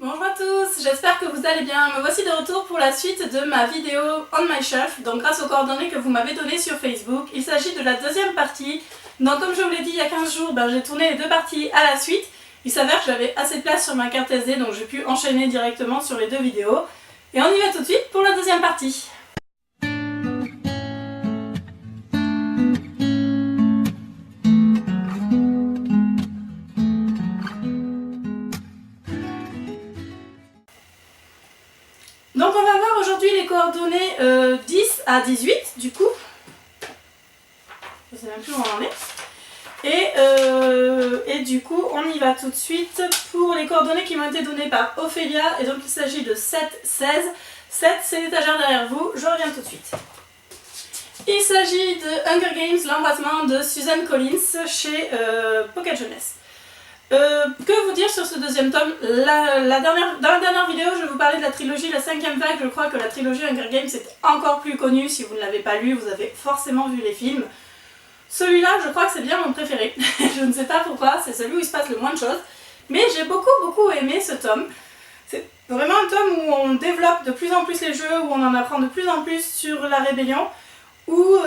Bonjour à tous, j'espère que vous allez bien. Me voici de retour pour la suite de ma vidéo On My Shelf, donc grâce aux coordonnées que vous m'avez données sur Facebook. Il s'agit de la deuxième partie. Donc comme je vous l'ai dit il y a 15 jours, j'ai tourné les deux parties à la suite. Il s'avère que j'avais assez de place sur ma carte SD, donc j'ai pu enchaîner directement sur les deux vidéos. Et on y va tout de suite pour la deuxième partie. Donc on va voir aujourd'hui les coordonnées 10 à 18 du coup. Je ne sais même plus où on en est. Et du coup on y va tout de suite pour les coordonnées qui m'ont été données par Ophélia. Et donc il s'agit de 7, 16. 7 c'est l'étagère derrière vous, je reviens tout de suite. Il s'agit de Hunger Games, l'embrasement de Suzanne Collins chez Pocket Jeunesse. Que vous dire sur ce deuxième tome? Dans la dernière vidéo, je vous parlais de la trilogie La 5e vague. Je crois que la trilogie Hunger Games est encore plus connue. Si vous ne l'avez pas lu, vous avez forcément vu les films. Celui-là, je crois que c'est bien mon préféré. Je ne sais pas pourquoi, c'est celui où il se passe le moins de choses. Mais j'ai beaucoup aimé ce tome. C'est vraiment un tome où on développe de plus en plus les jeux, où on en apprend de plus en plus sur la rébellion, où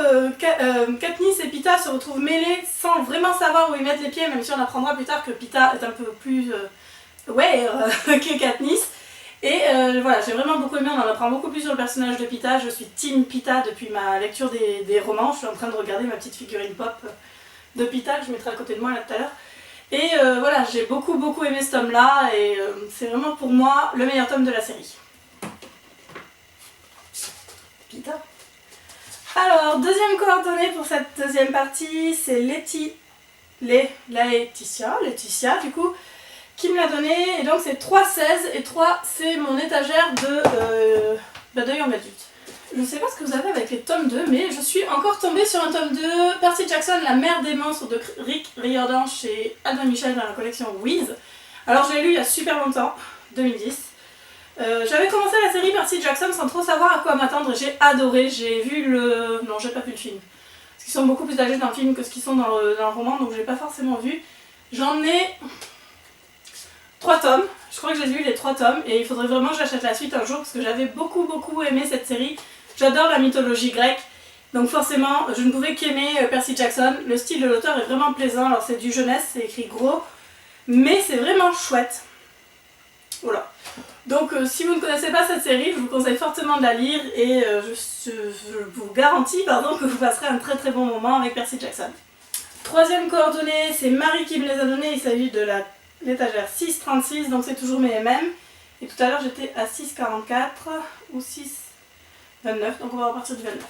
Katniss et Peeta se retrouvent mêlés sans vraiment savoir où ils mettent les pieds, même si on apprendra plus tard que Peeta est un peu plus que Katniss. Et voilà, j'ai vraiment beaucoup aimé, on en apprend beaucoup plus sur le personnage de Peeta. Je suis team Peeta depuis ma lecture des romans. Je suis en train de regarder ma petite figurine pop de Peeta que je mettrai à côté de moi là tout à l'heure. Et voilà, j'ai beaucoup aimé ce tome-là et c'est vraiment pour moi le meilleur tome de la série. Peeta. Alors, deuxième coordonnée pour cette deuxième partie, c'est Laetitia du coup, qui me l'a donné. Et donc c'est 3, 16 et 3 c'est mon étagère de Young Adult. Je ne sais pas ce que vous avez avec les tomes 2, mais je suis encore tombée sur un tome 2, Percy Jackson, la mère des monstres de Rick Riordan chez Albin Michel dans la collection Wiz. Alors je l'ai lu il y a super longtemps, 2010. J'avais commencé la série Percy Jackson sans trop savoir à quoi m'attendre. J'ai adoré, j'ai vu le... Non, j'ai pas vu le film. Parce qu'ils sont beaucoup plus âgés dans le film que ce qu'ils sont dans le roman, donc j'ai pas forcément vu. J'en ai 3 tomes. Je crois que j'ai lu les 3 tomes et il faudrait vraiment que j'achète la suite un jour parce que j'avais beaucoup aimé cette série. J'adore la mythologie grecque. Donc forcément, je ne pouvais qu'aimer Percy Jackson. Le style de l'auteur est vraiment plaisant. Alors c'est du jeunesse, c'est écrit gros, mais c'est vraiment chouette. Voilà. Donc si vous ne connaissez pas cette série, je vous conseille fortement de la lire et je vous garantis que vous passerez un très bon moment avec Percy Jackson. Troisième coordonnée, c'est Marie qui me les a données, il s'agit de l'étagère 636, donc c'est toujours mes MM. Et tout à l'heure j'étais à 644 ou 629, donc on va repartir du 29.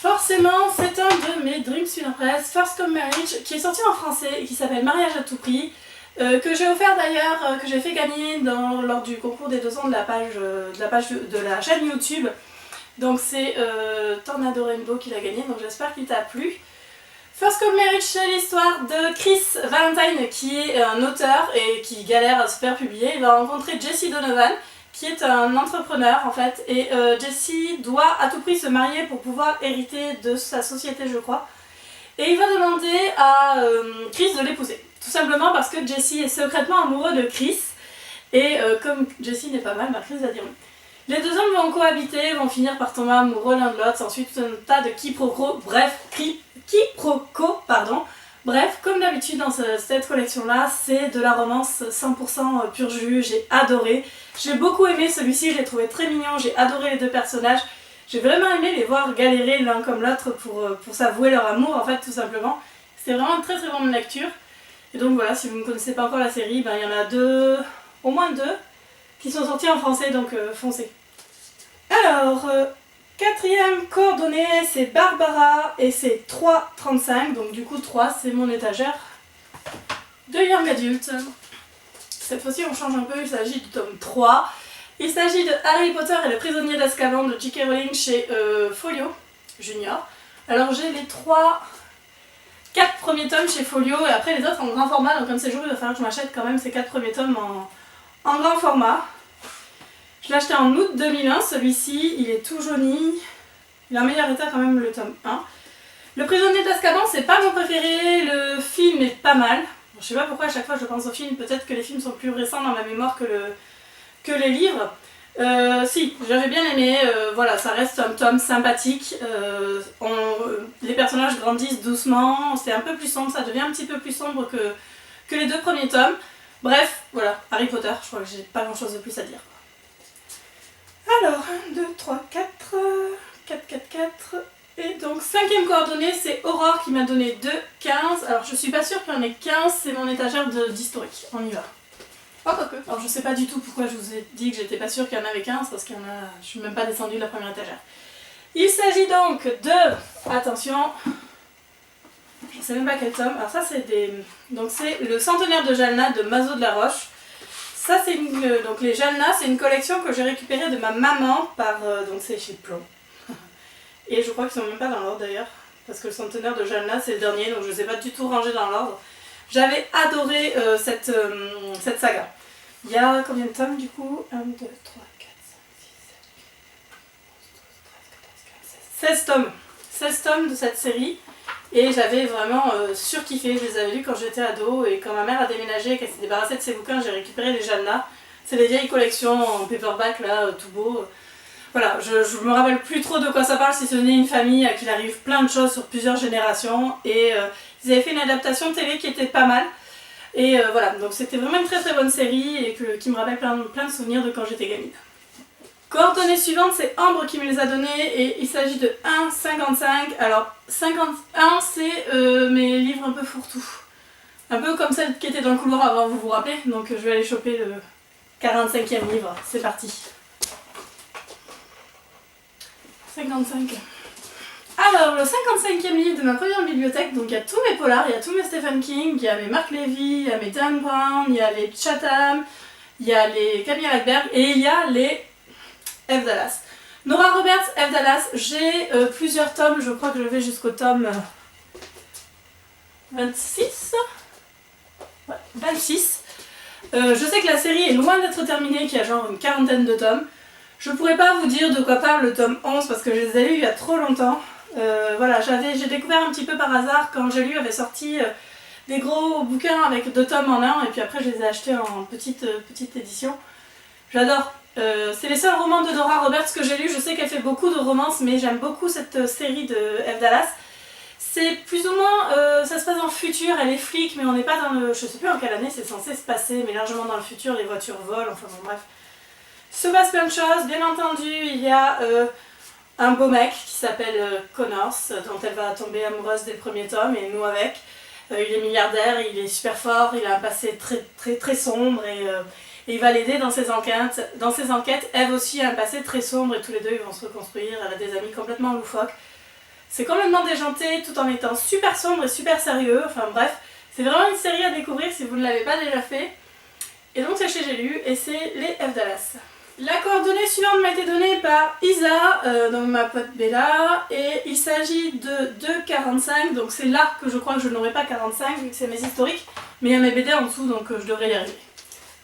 Forcément, c'est un de mes Dreams Press, First Come Marriage, qui est sorti en français et qui s'appelle Mariage à tout prix. Que j'ai offert d'ailleurs, que j'ai fait gagner lors du concours des 2 ans de la chaîne YouTube. Donc c'est Tornado Rainbow qui l'a gagné, donc j'espère qu'il t'a plu. First Come Marriage, c'est l'histoire de Chris Valentine qui est un auteur et qui galère à se faire publier. Il va rencontrer Jesse Donovan qui est un entrepreneur en fait, et Jesse doit à tout prix se marier pour pouvoir hériter de sa société je crois. Et il va demander à Chris de l'épouser. Tout simplement parce que Jesse est secrètement amoureux de Chris. Et comme Jesse n'est pas mal, Chris va dire oui. Les 2 hommes vont cohabiter, vont finir par tomber amoureux l'un de l'autre. Ensuite tout un tas de quiproquos, bref, comme d'habitude dans cette collection-là, c'est de la romance 100% pur jus. J'ai adoré. J'ai beaucoup aimé celui-ci, je l'ai trouvé très mignon. J'ai adoré les 2 personnages. J'ai vraiment aimé les voir galérer l'un comme l'autre pour s'avouer leur amour, en fait, tout simplement. C'était vraiment une très bonne lecture. Et donc voilà, si vous ne connaissez pas encore la série, il y en a au moins 2, qui sont sortis en français, donc foncez. Alors, 4e coordonnée, c'est Barbara, et c'est 3,35, donc du coup 3, c'est mon étagère de Young Adult. Cette fois-ci, on change un peu, il s'agit du tome 3. Il s'agit de Harry Potter et le prisonnier d'Azkaban de J.K. Rowling chez Folio Junior. Alors j'ai les 4 premiers tomes chez Folio et après les autres en grand format, donc comme c'est jour, il va falloir que je m'achète quand même ces 4 premiers tomes en grand format. Je l'ai acheté en août 2001, celui-ci, il est tout jauni. Il est en meilleur état quand même le tome 1. Le prisonnier d'Azkaban, c'est pas mon préféré, le film est pas mal. Je sais pas pourquoi à chaque fois je pense aux films, peut-être que les films sont plus récents dans ma mémoire que les livres. Si, j'avais bien aimé, voilà, ça reste un tome sympathique, les personnages grandissent doucement, c'est un peu plus sombre, ça devient un petit peu plus sombre que les 2 premiers tomes. Bref, voilà, Harry Potter, je crois que j'ai pas grand chose de plus à dire. Alors, 1, 2, 3, 4, 4, 4, 4, et donc 5e coordonnée, c'est Aurore qui m'a donné 2, 15, alors je suis pas sûre qu'il y en ait 15, c'est mon étagère d'historique, on y va. Oh, quoique. Alors je sais pas du tout pourquoi je vous ai dit que j'étais pas sûre qu'il y en avait 15 parce qu'il y en a. Je suis même pas descendue de la première étagère. Il s'agit donc de. Attention. Je sais même pas quel tome. Alors ça c'est des. Donc c'est le centenaire de Jalna de Mazo de la Roche. Ça c'est une. Donc les Jalna, c'est une collection que j'ai récupérée de ma maman par. Donc c'est chez Plomb. Et je crois qu'ils sont même pas dans l'ordre d'ailleurs. Parce que le centenaire de Jalna c'est le dernier, donc je les ai pas du tout rangés dans l'ordre. J'avais adoré cette saga. Il y a combien de tomes du coup? 1, 2, 3, 4, 5, 6, 7, 8, 9, 10, 11, 12, 13, 14, 15, 16. 16 tomes. 16 tomes de cette série. Et j'avais vraiment surkiffé. Je les avais lus quand j'étais ado. Et quand ma mère a déménagé et qu'elle s'est débarrassée de ses bouquins, j'ai récupéré les Jalna. C'est les vieilles collections en paperback là, tout beau. Voilà, je me rappelle plus trop de quoi ça parle si ce n'est une famille à qui il arrive plein de choses sur plusieurs générations. Et ils avaient fait une adaptation télé qui était pas mal. Et voilà, donc c'était vraiment une très très bonne série et qui me rappelle plein de souvenirs de quand j'étais gamine. Coordonnées suivantes, c'est Ambre qui me les a données et il s'agit de 1,55. Alors 51 c'est mes livres un peu fourre-tout. Un peu comme celle qui était dans le couloir avant, vous vous rappelez. Donc je vais aller choper le 45e livre, c'est parti. 55. Alors, le 55e livre de ma première bibliothèque, donc il y a tous mes polars, il y a tous mes Stephen King, il y a mes Mark Levy, il y a mes Dan Brown, il y a les Chatham, il y a les Camille Lackberg et il y a les F. Dallas. Nora Roberts, F. Dallas, j'ai plusieurs tomes, je crois que je vais jusqu'au tome 26. Ouais, 26. Je sais que la série est loin d'être terminée, qu'il y a genre une quarantaine de tomes. Je pourrais pas vous dire de quoi parle le tome 11 parce que je les ai lus il y a trop longtemps. Voilà, j'ai découvert un petit peu par hasard quand j'ai lu avait sorti des gros bouquins avec 2 tomes en un et puis après je les ai achetés en petite édition. J'adore. C'est les seuls romans de Nora Roberts que j'ai lus. Je sais qu'elle fait beaucoup de romances mais j'aime beaucoup cette série de F. Dallas. C'est plus ou moins, ça se passe dans le futur, elle est flic mais on n'est pas dans le... Je sais plus en quelle année c'est censé se passer mais largement dans le futur, les voitures volent, enfin bon bref. Il se passe plein de choses, bien entendu il y a un beau mec qui s'appelle Connors, dont elle va tomber amoureuse dès le premier tome et nous avec. Il est milliardaire, il est super fort, il a un passé très très très sombre et il va l'aider dans ses enquêtes. Dans ses enquêtes, Eve aussi a un passé très sombre et tous les deux ils vont se reconstruire, elle a des amis complètement loufoques. C'est complètement déjanté tout en étant super sombre et super sérieux, enfin bref, c'est vraiment une série à découvrir si vous ne l'avez pas déjà fait. Et donc c'est chez J'ai lu et c'est les F. Dallas. La coordonnée suivante m'a été donnée par Isa, donc ma pote Bella, et il s'agit de 2,45, donc c'est là que je crois que je n'aurai pas 45 vu que c'est mes historiques, mais il y a mes BD en dessous donc je devrais y arriver.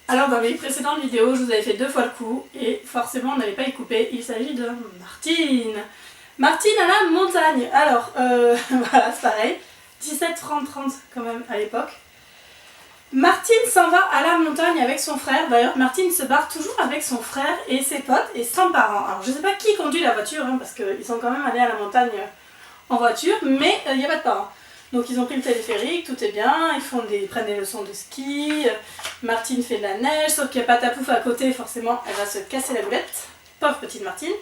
Alors dans les précédentes vidéos, je vous avais fait 2 fois le coup, et forcément on n'allait pas y couper, il s'agit de Martine. Martine à la montagne. Alors, voilà, c'est pareil, 17 francs 30 quand même à l'époque. Martine s'en va à la montagne avec son frère. D'ailleurs, Martine se barre toujours avec son frère et ses potes et sans parents. Alors, je sais pas qui conduit la voiture, hein, parce qu'ils sont quand même allés à la montagne en voiture, mais il n'y a pas de parents. Donc, ils ont pris le téléphérique, tout est bien, ils prennent des leçons de ski. Martine fait de la neige, sauf qu'il n'y a pas Tapouf à côté, forcément, elle va se casser la boulette. Pauvre petite Martine.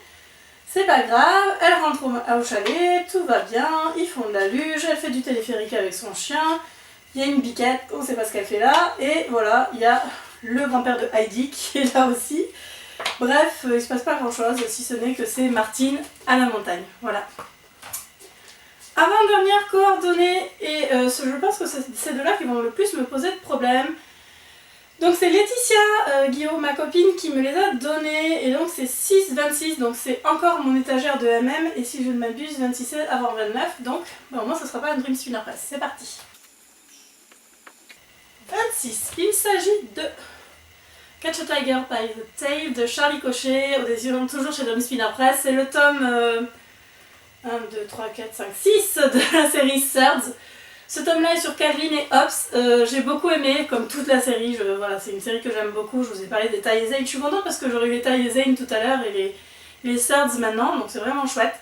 C'est pas grave, elle rentre au chalet, tout va bien, ils font de la luge, elle fait du téléphérique avec son chien. Il y a une biquette, on ne sait pas ce qu'elle fait là, et voilà, il y a le grand-père de Heidi qui est là aussi. Bref, il ne se passe pas grand-chose, si ce n'est que c'est Martine à la montagne, voilà. Avant-dernière coordonnée, et je pense que c'est ces deux-là qui vont le plus me poser de problèmes. Donc c'est Laetitia Guillaume, ma copine, qui me les a donnés, et donc c'est 6,26, donc c'est encore mon étagère de MM, et si je ne m'abuse, 26 avant 29, donc au moins ce ne sera pas un Dream Spinner Press, c'est parti. 26. Il s'agit de Catch a Tiger by the Tail de Charlie Cochet, toujours chez Dream Spinner Press. C'est le tome 1, 2, 3, 4, 5, 6 de la série Thirds. Ce tome-là est sur Calvin et Hobbes. J'ai beaucoup aimé, comme toute la série. Voilà, c'est une série que j'aime beaucoup. Je vous ai parlé des Ty et Zane. Je suis contente parce que j'aurais eu les Ty et Zane tout à l'heure et les Swords maintenant, donc c'est vraiment chouette.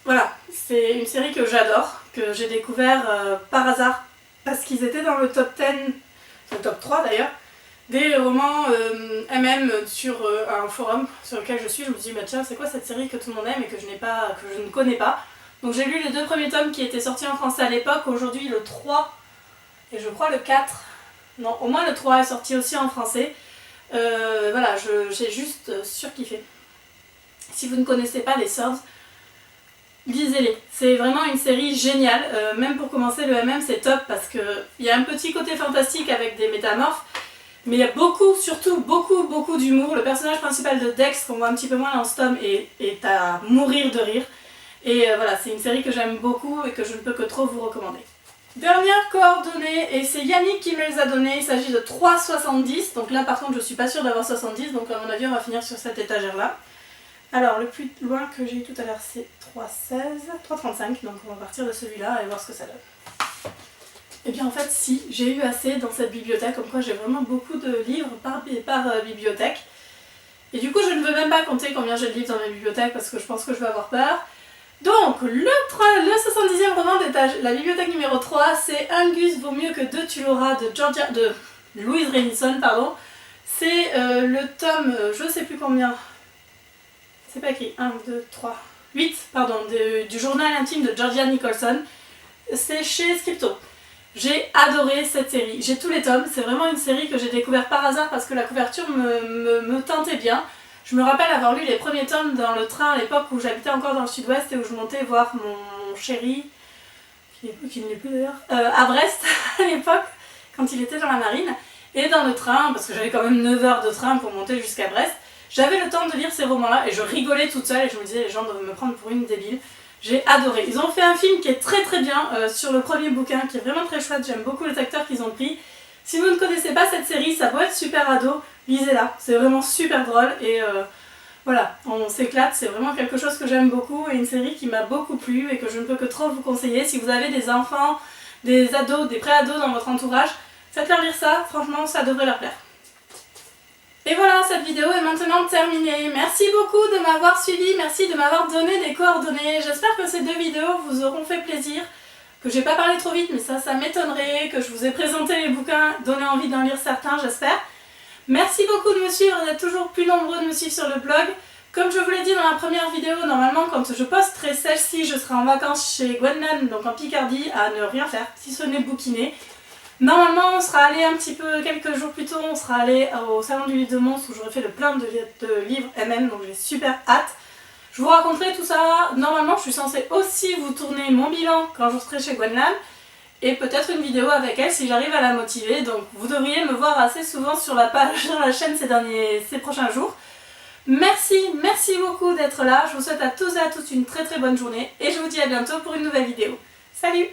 Voilà, c'est une série que j'adore, que j'ai découvert par hasard parce qu'ils étaient dans le top 10, le top 3 d'ailleurs, des romans MM sur un forum sur lequel je suis. Je me dis, bah tiens, c'est quoi cette série que tout le monde aime et que je ne connais pas. Donc j'ai lu les 2 premiers tomes qui étaient sortis en français à l'époque. Aujourd'hui le 3 et je crois le 4, non au moins le 3 est sorti aussi en français. Voilà, j'ai juste surkiffé. Si vous ne connaissez pas les Swords, lisez-les. C'est vraiment une série géniale. Même pour commencer, le MM c'est top parce qu'il y a un petit côté fantastique avec des métamorphes. Mais il y a surtout beaucoup d'humour. Le personnage principal de Dex, qu'on voit un petit peu moins dans ce tome, est à mourir de rire. Et voilà, c'est une série que j'aime beaucoup et que je ne peux que trop vous recommander. Dernière coordonnée, et c'est Yannick qui me les a données, il s'agit de 3,70. Donc là par contre je suis pas sûre d'avoir 70, donc à mon avis on va finir sur cette étagère là. Alors le plus loin que j'ai eu tout à l'heure c'est 3,16, 3,35, donc on va partir de celui-là et voir ce que ça donne. Et bien en fait si, j'ai eu assez dans cette bibliothèque, comme quoi j'ai vraiment beaucoup de livres par bibliothèque. Et du coup je ne veux même pas compter combien j'ai de livres dans ma bibliothèque parce que je pense que je vais avoir peur. Donc le 70e roman de la bibliothèque numéro 3, c'est Angus vaut mieux que 2 tu l'auras de Louise Rennison, pardon. C'est le tome, je sais plus combien, c'est pas écrit, 1, 2, 3, 8, pardon, du journal intime de Georgia Nicholson. C'est chez Scripto. J'ai adoré cette série, j'ai tous les tomes, c'est vraiment une série que j'ai découvert par hasard parce que la couverture me tentait bien. Je me rappelle avoir lu les premiers tomes dans le train à l'époque où j'habitais encore dans le sud-ouest et où je montais voir mon chéri, qui ne l'est plus d'ailleurs, à Brest à l'époque, quand il était dans la marine. Et dans le train, parce que j'avais quand même 9 heures de train pour monter jusqu'à Brest, j'avais le temps de lire ces romans-là et je rigolais toute seule et je me disais les gens doivent me prendre pour une débile. J'ai adoré. Ils ont fait un film qui est très bien sur le premier bouquin, qui est vraiment très chouette, j'aime beaucoup les acteurs qu'ils ont pris. Si vous ne connaissez pas cette série, ça peut être super ado, lisez-la, c'est vraiment super drôle et voilà, on s'éclate, c'est vraiment quelque chose que j'aime beaucoup et une série qui m'a beaucoup plu et que je ne peux que trop vous conseiller. Si vous avez des enfants, des ados, des pré-ados dans votre entourage, faites-leur lire ça, franchement ça devrait leur plaire. Et voilà, cette vidéo est maintenant terminée. Merci beaucoup de m'avoir suivi, merci de m'avoir donné des coordonnées. J'espère que ces 2 vidéos vous auront fait plaisir, que j'ai pas parlé trop vite, mais ça m'étonnerait, que je vous ai présenté les bouquins, donné envie d'en lire certains, j'espère. Merci beaucoup de me suivre, vous êtes toujours plus nombreux de me suivre sur le blog. Comme je vous l'ai dit dans la première vidéo, normalement quand je posterai celle-ci, je serai en vacances chez Gwennan, donc en Picardie, à ne rien faire, si ce n'est bouquiner. Normalement, on sera allé un petit peu, quelques jours plus tôt, on sera allé au salon du livre de Mons où j'aurai fait le plein de livres MM, donc j'ai super hâte. Je vous raconterai tout ça. Normalement, je suis censée aussi vous tourner mon bilan quand je serai chez Gwenlan et peut-être une vidéo avec elle si j'arrive à la motiver. Donc vous devriez me voir assez souvent sur la page, sur la chaîne ces prochains jours. Merci beaucoup d'être là. Je vous souhaite à tous et à toutes une très bonne journée et je vous dis à bientôt pour une nouvelle vidéo. Salut!